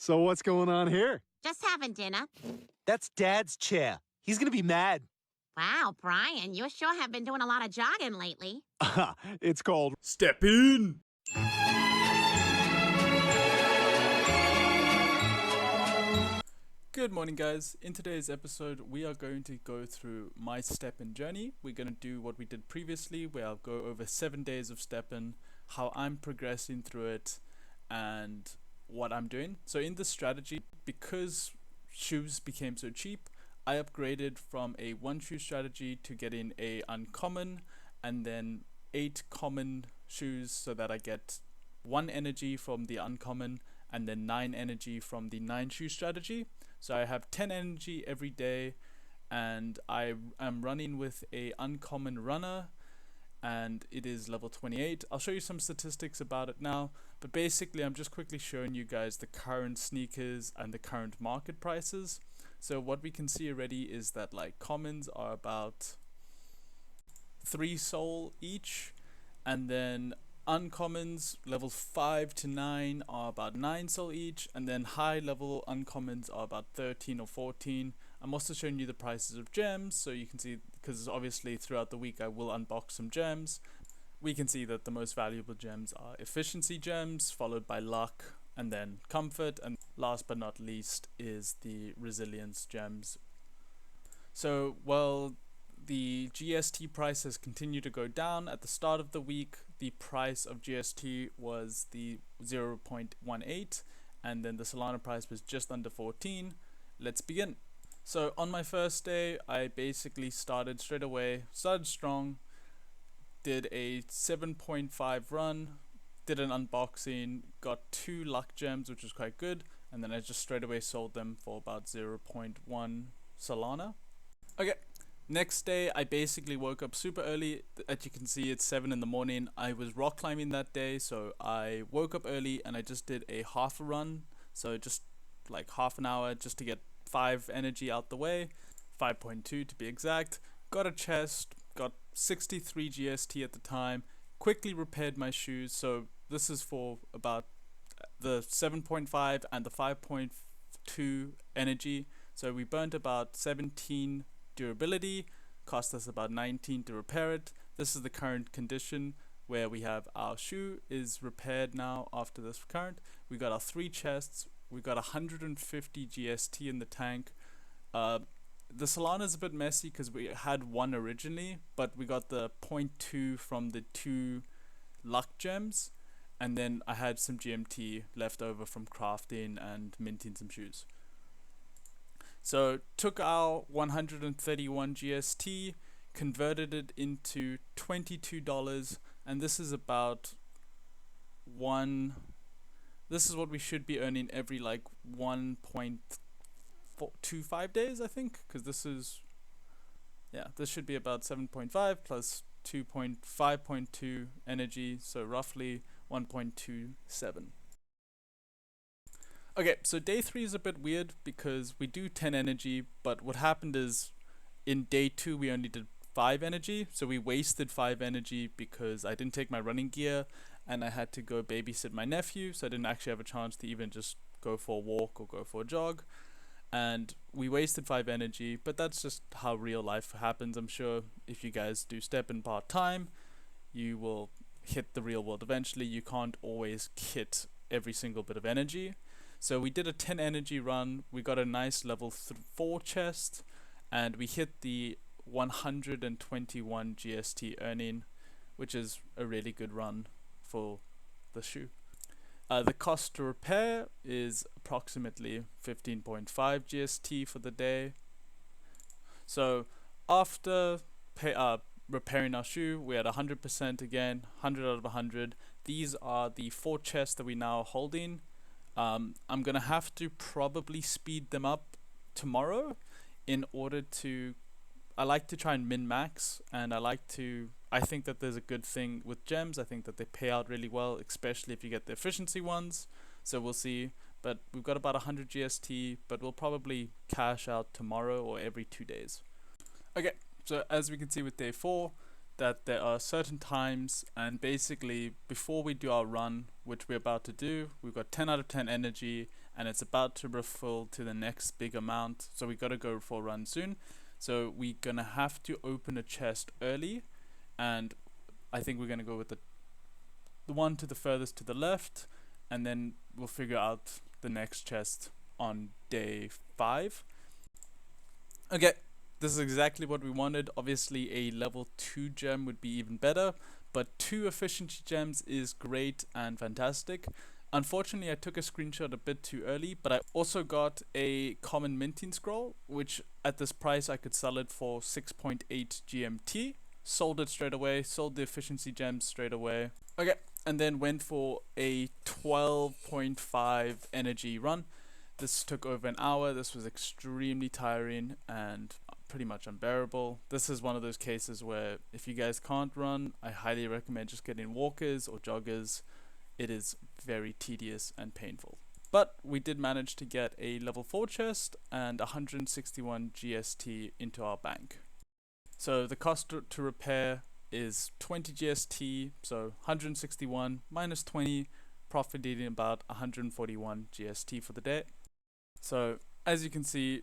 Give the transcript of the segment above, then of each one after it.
So what's going on here? Just having dinner. That's Dad's chair. He's gonna be mad. Wow, Brian, you sure have been doing a lot of jogging lately. It's called Stepn. Good morning, guys. In today's episode, we are going to go through my Stepn journey. We're going to do what we did previously, where I'll go over 7 days of Stepn, how I'm progressing through it, and what I'm doing. So in this strategy, because shoes became so cheap, I upgraded from a 1 shoe strategy to getting a uncommon and then 8 common shoes, so that I get 1 energy from the uncommon and then 9 energy from the 9 shoe strategy. So I have 10 energy every day, and I am running with a uncommon runner, and it is level 28. I'll show you some statistics about it now, but basically I'm just quickly showing you guys the current sneakers and the current market prices. So what we can see already is that like commons are about 3 soul each, and then uncommons levels 5 to 9 are about 9 soul each, and then high level uncommons are about 13 or 14. I'm also showing you the prices of gems, so you can see, because obviously throughout the week I will unbox some gems. We can see that the most valuable gems are efficiency gems, followed by luck, and then comfort, and last but not least is the resilience gems. So while the GST price has continued to go down, at the start of the week the price of GST was the 0.18, and then the Solana price was just under 14. Let's begin. So on my first day, I basically started straight away, started strong, did a 7.5 run, did an unboxing, got 2 luck gems, which was quite good, and then I just straight away sold them for about 0.1 Solana. Okay. Next day, I basically woke up super early. As you can see, it's 7 in the morning. I was rock climbing that day, so I woke up early and I just did a half a run. So just like half an hour just to get 5 energy out the way, 5.2 to be exact. Got a chest, got 63 GST at the time, quickly repaired my shoes. So this is for about the 7.5 and the 5.2 energy. So we burnt about 17 durability, cost us about 19 to repair it. This is the current condition where we have our shoe is repaired now after this current. We got our 3 chests, we got 150 GST in the tank. The Solana is a bit messy because we had 1 originally, but we got the 0.2 from the 2 luck gems, and then I had some GMT left over from crafting and minting some shoes. So took our 131 GST, converted it into $22, and this is about this is what we should be earning every like 1.25 days, I think, because this should be about 7.5 plus 5.2 energy, so roughly 1.27. Okay, so day 3 is a bit weird because we do 10 energy, but what happened is in day 2 we only did 5 energy, so we wasted 5 energy because I didn't take my running gear and I had to go babysit my nephew, so I didn't actually have a chance to even just go for a walk or go for a jog, and we wasted 5 energy, but that's just how real life happens. I'm sure if you guys do Stepn part-time, you will hit the real world eventually. You can't always hit every single bit of energy. So we did a 10 energy run, we got a nice level 4 chest, and we hit the 121 GST earning, which is a really good run for the shoe. The cost to repair is approximately 15.5 GST for the day. So after repairing our shoe, we had 100% again, 100 out of 100. These are the 4 chests that we now are holding. I'm gonna have to probably speed them up tomorrow in order to, I like to try and min-max, and I think that there's a good thing with gems. I think that they pay out really well, especially if you get the efficiency ones, so we'll see. But we've got about 100 GST, but we'll probably cash out tomorrow or every 2 days. Okay, so as we can see with day 4, that there are certain times, and basically before we do our run, which we're about to do, we've got 10 out of 10 energy and it's about to refill to the next big amount, so we got to go for a run soon. So we're gonna have to open a chest early, and I think we're gonna go with the one to the furthest to the left, and then we'll figure out the next chest on day 5. Okay, this is exactly what we wanted. Obviously a level 2 gem would be even better, but 2 efficiency gems is great and fantastic. Unfortunately I took a screenshot a bit too early, but I also got a common minting scroll, which at this price I could sell it for 6.8 GMT. Sold it straight away, sold the efficiency gems straight away. Okay, and then went for a 12.5 energy run. This took over an hour. This was extremely tiring and pretty much unbearable. This is one of those cases where if you guys can't run, I highly recommend just getting walkers or joggers. It is very tedious and painful. But we did manage to get a level 4 chest and 161 GST into our bank. So the cost to repair is 20 GST, so 161 minus 20, profiting about 141 GST for the day. So as you can see,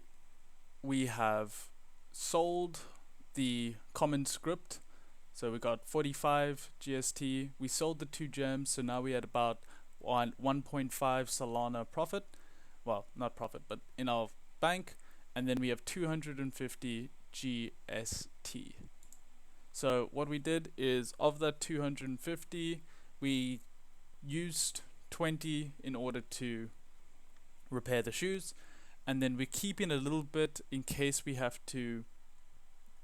we have sold the common script, so we got 45 GST. We sold the 2 gems, so now we had about 1.5 Solana profit. Well, not profit, but in our bank. And then we have 250 GST. So what we did is, of that 250, we used 20 in order to repair the shoes, and then we're keeping a little bit in case we have to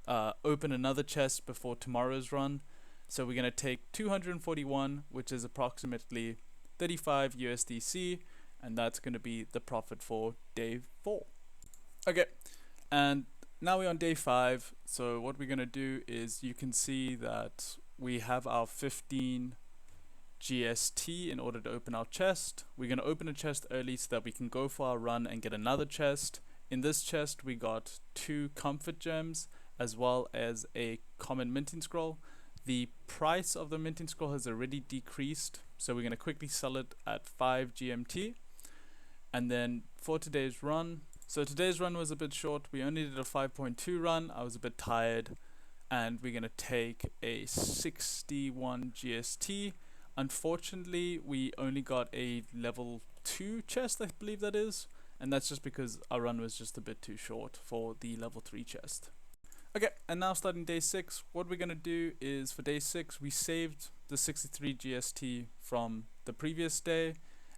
open another chest before tomorrow's run. So we're going to take 241, which is approximately 35 USDC, and that's going to be the profit for day 4. Okay, and now we're on day 5. So what we're going to do is, you can see that we have our 15 GST in order to open our chest. We're going to open a chest early so that we can go for our run and get another chest. In this chest we got 2 comfort gems as well as a common minting scroll. The price of the minting scroll has already decreased, so we're going to quickly sell it at 5 GMT. And then for today's run, so today's run was a bit short. We only did a 5.2 run. I was a bit tired, and we're going to take a 61 GST. Unfortunately, we only got a level 2 chest, I believe that is, and that's just because our run was just a bit too short for the level 3 chest. Okay, and now starting day 6, what we're going to do is, for day 6, we saved the 63 GST from the previous day,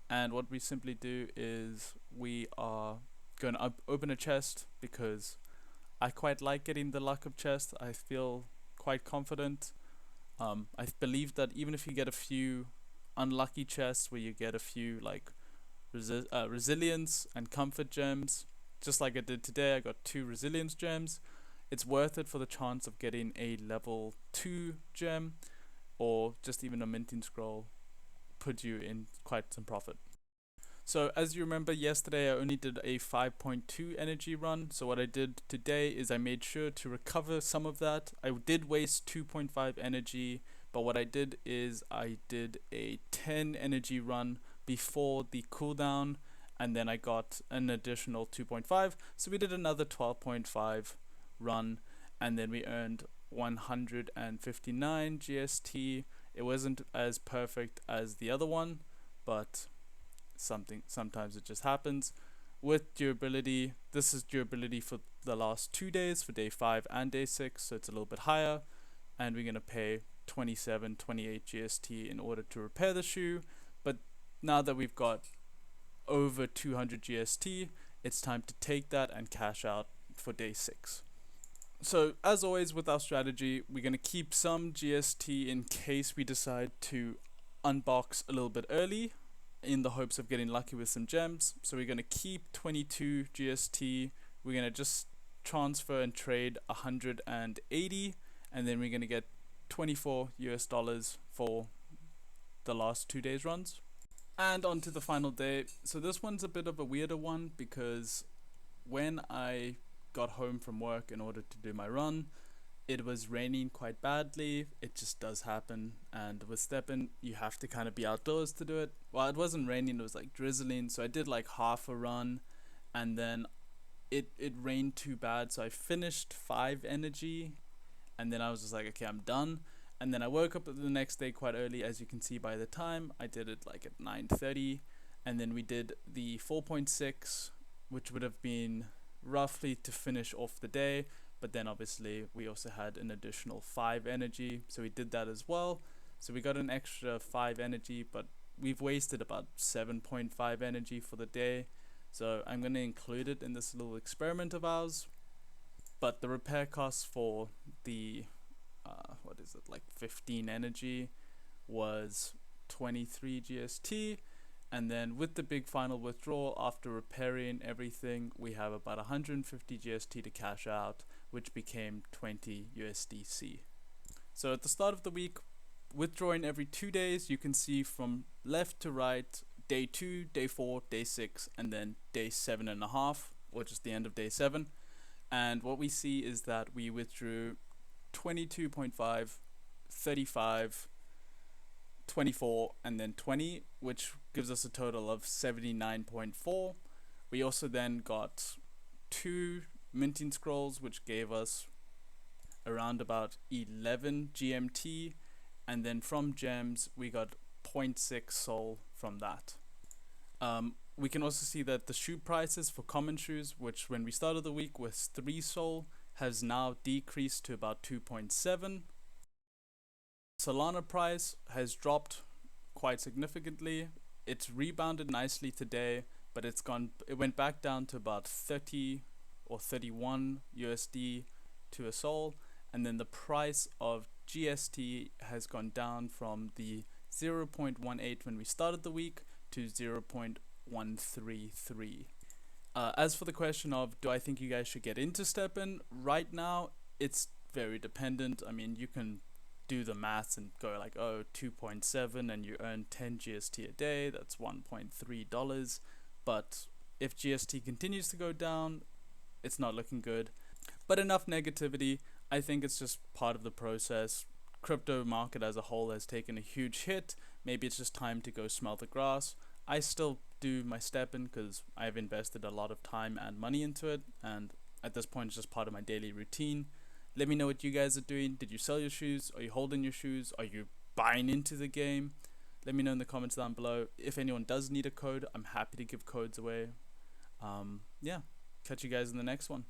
and what we simply do is we are going to open a chest, because I quite like getting the luck of chest. I feel quite confident. I believe that even if you get a few unlucky chests where you get a few like resilience and comfort gems, just like I did today, I got 2 resilience gems, it's worth it for the chance of getting a level 2 gem, or just even a minting scroll put you in quite some profit. So as you remember, yesterday I only did a 5.2 energy run. So what I did today is I made sure to recover some of that. I did waste 2.5 energy, but what I did is I did a 10 energy run before the cooldown, and then I got an additional 2.5. So we did another 12.5 run, and then we earned 159 GST. It wasn't as perfect as the other one, but sometimes it just happens. With durability, this is durability for the last 2 days, for day 5 and day 6, so it's a little bit higher, and we're going to pay 28 GST in order to repair the shoe. But now that we've got over 200 GST, it's time to take that and cash out for day 6. So as always with our strategy, we're going to keep some GST in case we decide to unbox a little bit early, in the hopes of getting lucky with some gems. So we're going to keep 22 GST. We're going to just transfer and trade 180, and then we're going to get $24 for the last 2 days runs. And on to the final day. So this one's a bit of a weirder one, because when I got home from work in order to do my run, it was raining quite badly. It just does happen. And with Stepn, you have to kind of be outdoors to do it. Well, it wasn't raining, it was like drizzling. So I did like half a run, and then it rained too bad. So I finished 5 energy, and then I was just like, okay, I'm done. And then I woke up the next day quite early, as you can see by the time. I did it like at 9:30, and then we did the 4.6, which would have been roughly to finish off the day. But then obviously we also had an additional 5 energy, so we did that as well. So we got an extra 5 energy, but we've wasted about 7.5 energy for the day. So I'm going to include it in this little experiment of ours. But the repair costs for the what is it, like 15 energy was 23 GST. And then with the big final withdrawal, after repairing everything, we have about 150 GST to cash out, which became 20 USDC. So at the start of the week, withdrawing every 2 days, you can see from left to right, day 2, day 4, day 6, and then day 7.5, or just the end of day 7. And what we see is that we withdrew 22.5, 35, 24, and then 20, which gives us a total of 79.4. We also then got 2 minting scrolls, which gave us around about 11 GMT, and then from gems we got 0.6 soul from that. We can also see that the shoe prices for common shoes, which when we started the week was 3 soul, has now decreased to about 2.7. Solana price has dropped quite significantly. It's rebounded nicely today, but it went back down to about 30 or 31 USD to a soul, and then the price of GST has gone down from the 0.18 when we started the week to 0.133. As for the question of do I think you guys should get into Stepn, right now it's very dependent. I mean, you can do the maths and go like, oh, 2.7 and you earn 10 GST a day, that's $1.3. But if GST continues to go down, it's not looking good. But enough negativity. I think it's just part of the process. Crypto market as a whole has taken a huge hit. Maybe it's just time to go smell the grass. I still do my Stepn because I've invested a lot of time and money into it, and at this point it's just part of my daily routine. Let me know what you guys are doing. Did you sell your shoes? Are you holding your shoes? Are you buying into the game? Let me know in the comments down below. If anyone does need a code, I'm happy to give codes away. Yeah, catch you guys in the next one.